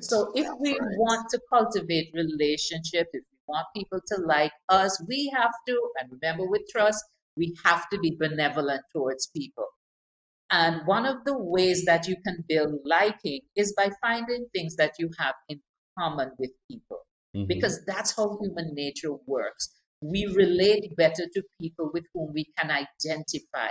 So if we want to cultivate relationships, if we want people to like us, we have to, and remember with trust, we have to be benevolent towards people. And one of the ways that you can build liking is by finding things that you have in common with people, because that's how human nature works. We relate better to people with whom we can identify,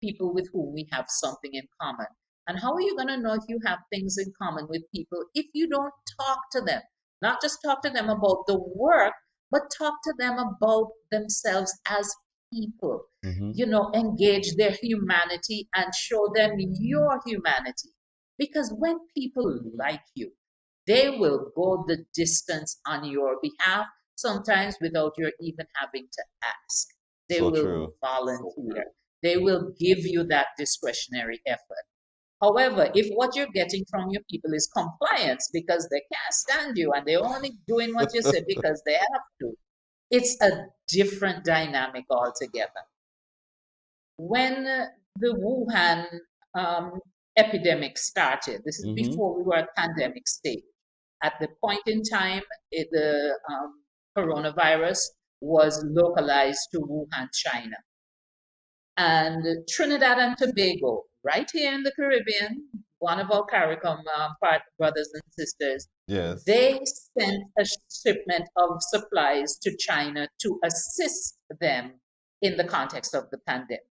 people with whom we have something in common. And how are you going to know if you have things in common with people if you don't talk to them? Not just talk to them about the work, but talk to them about themselves as people. Engage their humanity and show them your humanity. Because when people like you, they will go the distance on your behalf, sometimes without your even having to ask. They will volunteer. They will give you that discretionary effort. However, if what you're getting from your people is compliance because they can't stand you and they're only doing what you say because they have to, it's a different dynamic altogether. When the Wuhan epidemic started, this is before we were at pandemic stage. At the point in time, the coronavirus was localized to Wuhan, China. And Trinidad and Tobago, right here in the Caribbean, one of our CARICOM brothers and sisters, they sent a shipment of supplies to China to assist them in the context of the pandemic.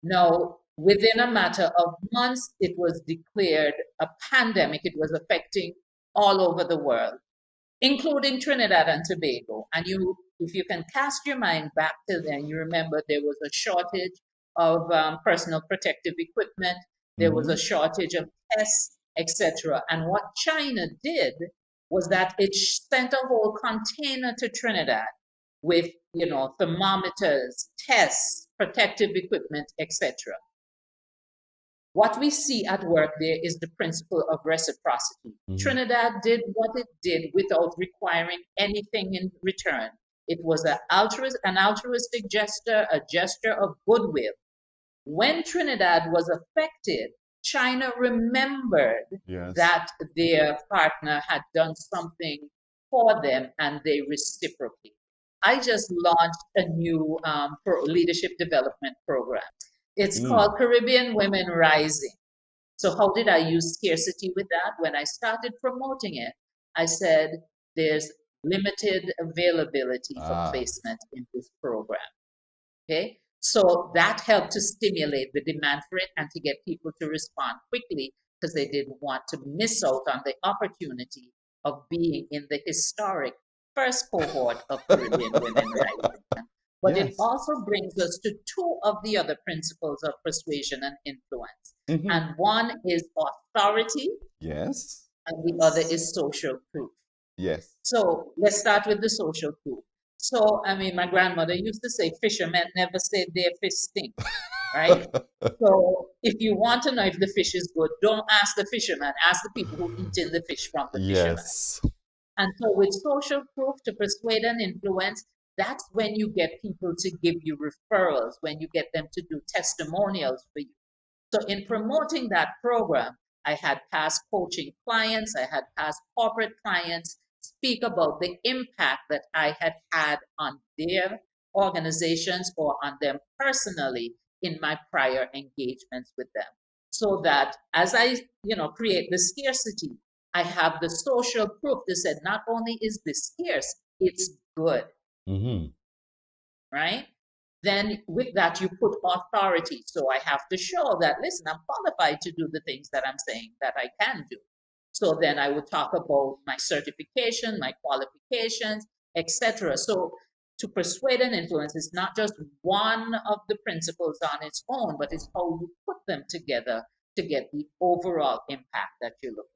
Now, within a matter of months, it was declared a pandemic. It was affecting all over the world, including Trinidad and Tobago. And if you can cast your mind back to then, you remember there was a shortage of personal protective equipment. There was a shortage of tests, etc. And what China did was that it sent a whole container to Trinidad with, thermometers, tests, protective equipment, etc. What we see at work there is the principle of reciprocity. Trinidad did what it did without requiring anything in return. It was an altruistic gesture, a gesture of goodwill. When Trinidad was affected, China remembered that their partner had done something for them and they reciprocated. I just launched a new leadership development program. It's called Caribbean Women Rising. So how did I use scarcity with that? When I started promoting it, I said there's limited availability for placement in this program. Okay, so that helped to stimulate the demand for it and to get people to respond quickly because they didn't want to miss out on the opportunity of being in the historic first cohort of Caribbean Women Rising. But it also brings us to two of the other principles of persuasion and influence. And one is authority. Yes. And the other is social proof. Yes. So let's start with the social proof. So, my grandmother used to say, fishermen never say their fish stink, right? So if you want to know if the fish is good, don't ask the fisherman, ask the people who eat in the fish from the fisherman. And so with social proof to persuade and influence, that's when you get people to give you referrals, when you get them to do testimonials for you. So in promoting that program, I had past coaching clients, I had past corporate clients speak about the impact that I had had on their organizations or on them personally in my prior engagements with them. So that as I, create the scarcity, I have the social proof that said not only is this scarce, it's good. Right? Then with that, you put authority. So I have to show that, listen, I'm qualified to do the things that I'm saying that I can do. So then I would talk about my certification, my qualifications, etc. So to persuade and influence is not just one of the principles on its own, but it's how you put them together to get the overall impact that you're looking